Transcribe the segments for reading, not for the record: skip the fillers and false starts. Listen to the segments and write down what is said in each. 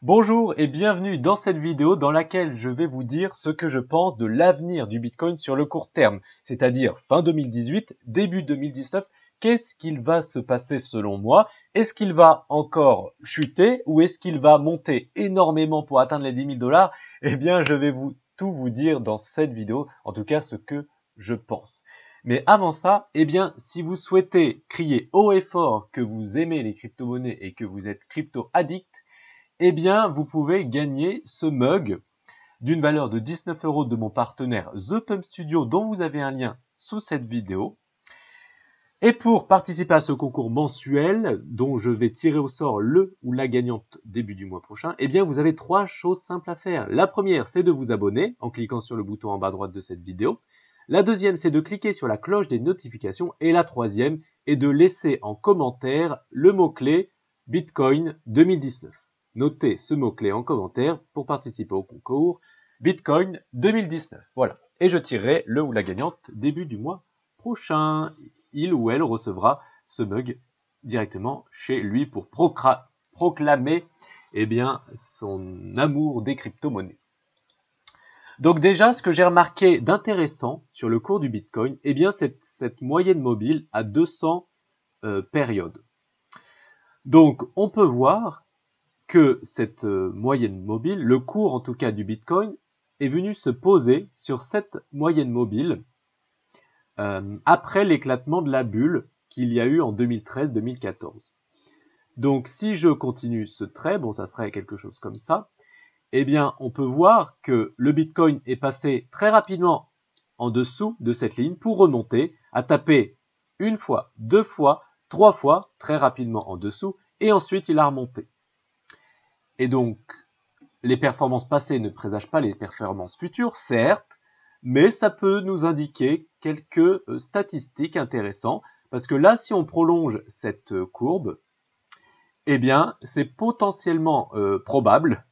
Bonjour et bienvenue dans cette vidéo dans laquelle je vais vous dire ce que je pense de l'avenir du Bitcoin sur le court terme, c'est-à-dire fin 2018, début 2019. Qu'est-ce qu'il va se passer selon moi? Est-ce qu'il va encore chuter ou est-ce qu'il va monter énormément pour atteindre les 10 000 $? Eh bien, je vais tout vous dire dans cette vidéo, en tout cas ce que je pense. Mais avant ça, eh bien, si vous souhaitez crier haut et fort que vous aimez les crypto-monnaies et que vous êtes crypto-addict, eh bien, vous pouvez gagner ce mug d'une valeur de 19 € de mon partenaire The Pump Studio, dont vous avez un lien sous cette vidéo. Et pour participer à ce concours mensuel, dont je vais tirer au sort le ou la gagnante début du mois prochain, eh bien, vous avez 3 choses simples à faire. La première, c'est de vous abonner en cliquant sur le bouton en bas à droite de cette vidéo. La deuxième, c'est de cliquer sur la cloche des notifications. Et la troisième est de laisser en commentaire le mot-clé Bitcoin 2019. Notez ce mot-clé en commentaire pour participer au concours Bitcoin 2019. Voilà. Et je tirerai le ou la gagnante début du mois prochain. Il ou elle recevra ce mug directement chez lui pour proclamer son amour des crypto-monnaies. Donc déjà, ce que j'ai remarqué d'intéressant sur le cours du Bitcoin, c'est cette moyenne mobile à 200 périodes. Donc on peut voir que cette moyenne mobile, le cours en tout cas du Bitcoin, est venu se poser sur cette moyenne mobile après l'éclatement de la bulle qu'il y a eu en 2013-2014. Donc si je continue ce trait, bon ça serait quelque chose comme ça, eh bien on peut voir que le Bitcoin est passé très rapidement en dessous de cette ligne pour remonter, à taper une fois, deux fois, trois fois, très rapidement en dessous, et ensuite il a remonté. Et donc les performances passées ne présagent pas les performances futures, certes, mais ça peut nous indiquer quelques statistiques intéressantes, parce que là, si on prolonge cette courbe, eh bien, c'est potentiellement probable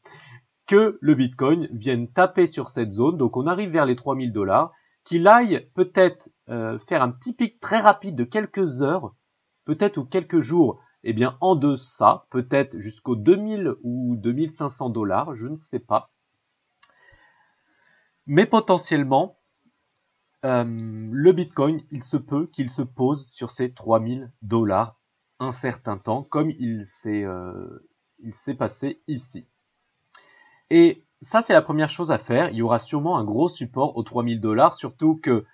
que le Bitcoin vienne taper sur cette zone, donc on arrive vers les 3 000 $, qu'il aille peut-être faire un petit pic très rapide de quelques heures, peut-être ou quelques jours, en deçà, peut-être jusqu'aux 2000 ou 2500 $, je ne sais pas. Mais potentiellement, le Bitcoin, il se peut qu'il se pose sur ces 3 000 $ un certain temps, comme il s'est passé ici. Et ça, c'est la première chose à faire. Il y aura sûrement un gros support aux 3 000 $, surtout que,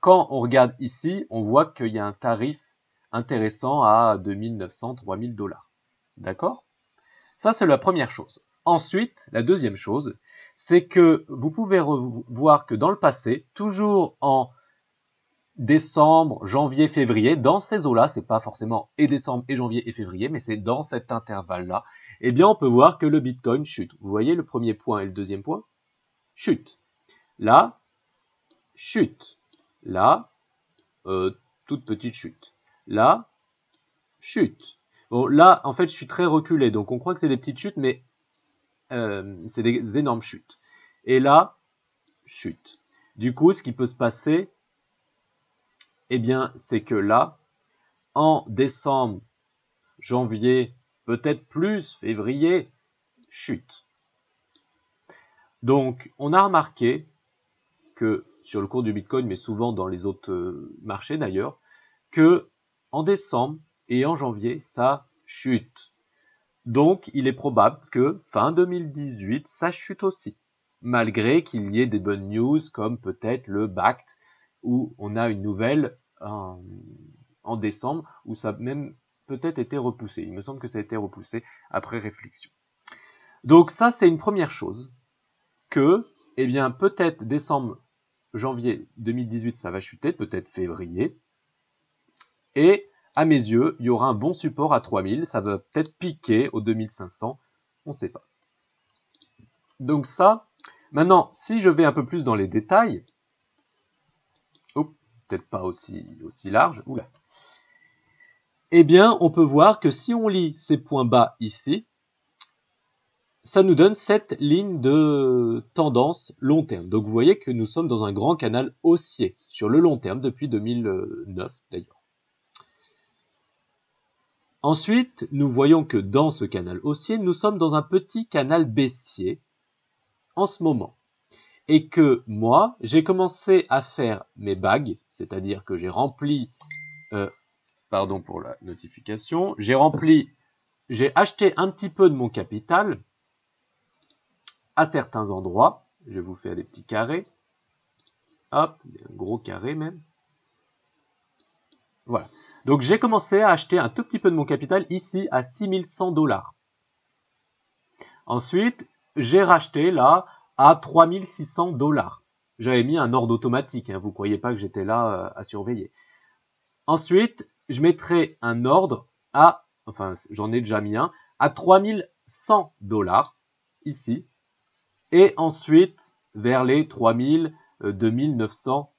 quand on regarde ici, on voit qu'il y a un tarif intéressant à 2 900, 3 000 $. D'accord? Ça, c'est la première chose. Ensuite, la deuxième chose, c'est que vous pouvez voir que dans le passé, toujours en décembre, janvier, février, dans ces eaux-là, c'est pas forcément et décembre et janvier et février, mais c'est dans cet intervalle-là, on peut voir que le Bitcoin chute. Vous voyez le premier point et le deuxième point? Chute. Là, chute. Là, toute petite chute. Là, chute. Bon, là, en fait, je suis très reculé, donc on croit que c'est des petites chutes, mais c'est des énormes chutes. Et là, chute. Du coup, ce qui peut se passer, c'est que là, en décembre, janvier, peut-être plus, février, chute. Donc, on a remarqué que sur le cours du Bitcoin, mais souvent dans les autres marchés d'ailleurs, que en décembre et en janvier, ça chute. Donc, il est probable que fin 2018, ça chute aussi, malgré qu'il y ait des bonnes news comme peut-être le BACT, où on a une nouvelle en décembre, où ça a même peut-être été repoussé. Il me semble que ça a été repoussé après réflexion. Donc ça, c'est une première chose, que, peut-être décembre, janvier 2018, ça va chuter, peut-être février, et à mes yeux, il y aura un bon support à 3000, ça va peut-être piquer aux 2500, on ne sait pas. Donc ça, maintenant, si je vais un peu plus dans les détails, peut-être pas aussi large, oula, on peut voir que si on lit ces points bas ici, ça nous donne cette ligne de tendance long terme. Donc vous voyez que nous sommes dans un grand canal haussier sur le long terme depuis 2009 d'ailleurs. Ensuite, nous voyons que dans ce canal haussier, nous sommes dans un petit canal baissier en ce moment. Et que moi, j'ai commencé à faire mes bagues, c'est-à-dire que j'ai rempli, pardon pour la notification, j'ai acheté un petit peu de mon capital à certains endroits. Je vais vous faire des petits carrés. Hop, un gros carré même. Voilà. Donc j'ai commencé à acheter un tout petit peu de mon capital ici à 6100 $. Ensuite, j'ai racheté là à 3600 $. J'avais mis un ordre automatique, hein, vous ne croyez pas que j'étais là à surveiller. Ensuite, je mettrai un ordre à, enfin j'en ai déjà mis un, à 3100 $ ici. Et ensuite, vers les 3000, 2900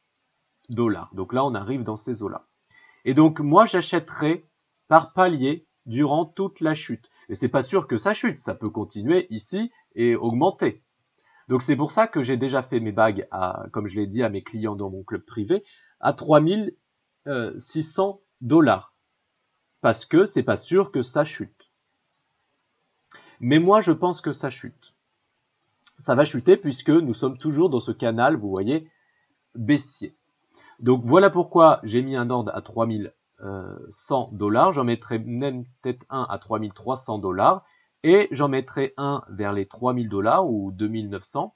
$. Donc là, on arrive dans ces eaux-là. Et donc, moi, j'achèterai par palier durant toute la chute. Et c'est pas sûr que ça chute, ça peut continuer ici et augmenter. Donc, c'est pour ça que j'ai déjà fait mes bagues, comme je l'ai dit à mes clients dans mon club privé, à 3600 $. Parce que c'est pas sûr que ça chute. Mais moi, je pense que ça chute. Ça va chuter puisque nous sommes toujours dans ce canal, vous voyez, baissier. Donc voilà pourquoi j'ai mis un ordre à 3100 $. J'en mettrai même peut-être un à 3300 $. Et j'en mettrai un vers les 3000 $ ou 2900,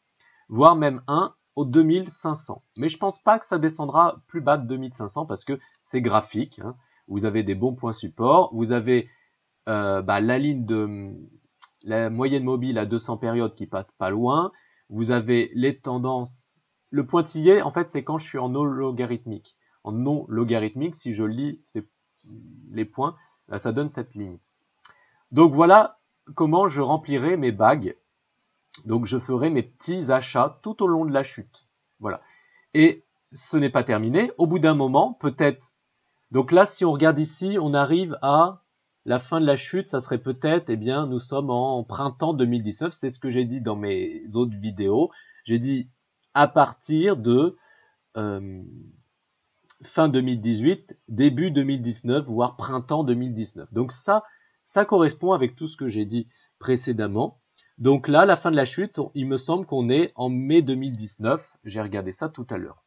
voire même un aux 2500. Mais je pense pas que ça descendra plus bas de 2500 parce que c'est graphique. Hein. Vous avez des bons points support. Vous avez la ligne de la moyenne mobile à 200 périodes qui passe pas loin. Vous avez les tendances. Le pointillé, en fait, c'est quand je suis en non logarithmique. En non logarithmique, si je lis les points, là, ça donne cette ligne. Donc voilà comment je remplirai mes bagues. Donc je ferai mes petits achats tout au long de la chute. Voilà. Et ce n'est pas terminé. Au bout d'un moment, peut-être. Donc là, si on regarde ici, on arrive à la fin de la chute. Ça serait peut-être, eh bien, nous sommes en printemps 2019. C'est ce que j'ai dit dans mes autres vidéos. J'ai dit à partir de fin 2018, début 2019, voire printemps 2019. Donc ça correspond avec tout ce que j'ai dit précédemment. Donc là, la fin de la chute, il me semble qu'on est en mai 2019. J'ai regardé ça tout à l'heure.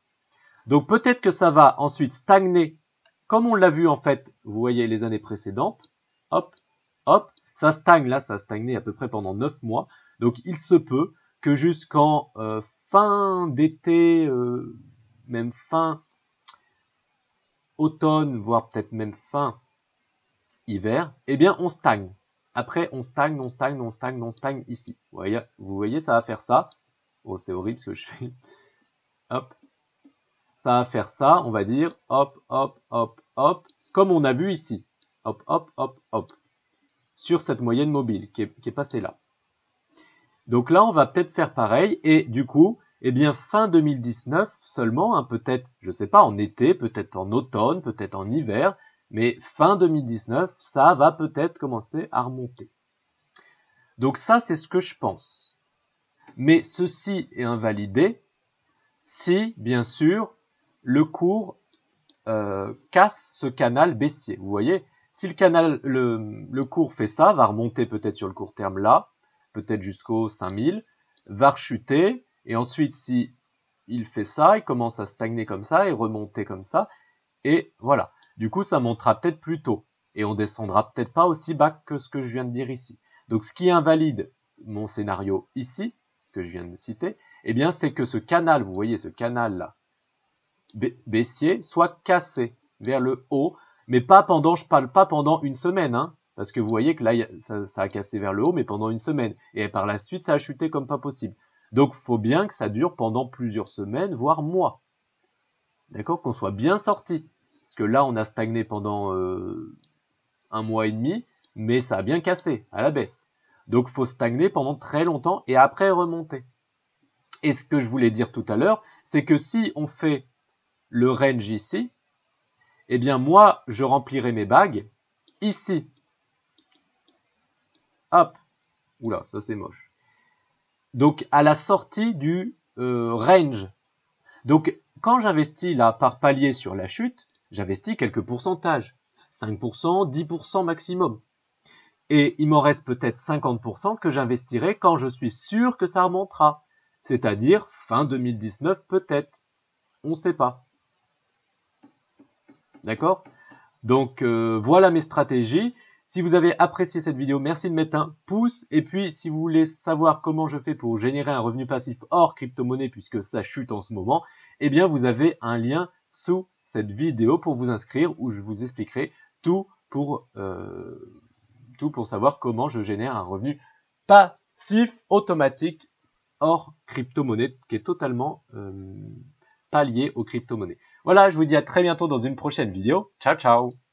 Donc peut-être que ça va ensuite stagner, comme on l'a vu en fait, vous voyez les années précédentes. Hop, hop, ça stagne là, ça a stagné à peu près pendant 9 mois. Donc il se peut que jusqu'en fin d'été, même fin automne, voire peut-être même fin hiver, eh bien on stagne. Après on stagne ici. Vous voyez, ça va faire ça. Oh, c'est horrible ce que je fais. Hop. Ça va faire ça, on va dire, hop, hop, hop, hop, comme on a vu ici. Hop, hop, hop, hop. Sur cette moyenne mobile qui est passée là. Donc là, on va peut-être faire pareil. Et du coup, eh bien, fin 2019 seulement, hein, peut-être, je ne sais pas, en été, peut-être en automne, peut-être en hiver, mais fin 2019, ça va peut-être commencer à remonter. Donc ça, c'est ce que je pense. Mais ceci est invalidé si, bien sûr, le cours casse ce canal baissier. Vous voyez, si le cours fait ça, va remonter peut-être sur le court terme là, peut-être jusqu'au 5000, va rechuter, et ensuite si il fait ça, il commence à stagner comme ça, et remonter comme ça, et voilà. Du coup, ça montera peut-être plus tôt, et on descendra peut-être pas aussi bas que ce que je viens de dire ici. Donc ce qui invalide mon scénario ici, que je viens de citer, eh bien c'est que ce canal, vous voyez ce canal là, baissier, soit cassé vers le haut, mais pas pendant, je parle pas pendant une semaine, hein, parce que vous voyez que là, ça a cassé vers le haut, mais pendant une semaine, et par la suite, ça a chuté comme pas possible. Donc, faut bien que ça dure pendant plusieurs semaines, voire mois. D'accord, qu'on soit bien sorti. Parce que là, on a stagné pendant un mois et demi, mais ça a bien cassé, à la baisse. Donc, faut stagner pendant très longtemps, et après remonter. Et ce que je voulais dire tout à l'heure, c'est que si on fait le range ici, eh bien moi, je remplirai mes bagues ici. Hop. Oula, ça c'est moche. Donc, à la sortie du range. Donc, quand j'investis là par palier sur la chute, j'investis quelques pourcentages. 5%, 10% maximum. Et il m'en reste peut-être 50% que j'investirai quand je suis sûr que ça remontera. C'est-à-dire fin 2019 peut-être. On ne sait pas. D'accord? Donc voilà mes stratégies. Si vous avez apprécié cette vidéo, merci de mettre un pouce. Et puis si vous voulez savoir comment je fais pour générer un revenu passif hors crypto-monnaie, puisque ça chute en ce moment, eh bien vous avez un lien sous cette vidéo pour vous inscrire, où je vous expliquerai tout pour savoir comment je génère un revenu passif automatique hors crypto-monnaie, qui est totalement pas lié aux crypto-monnaies. Voilà, je vous dis à très bientôt dans une prochaine vidéo. Ciao, ciao!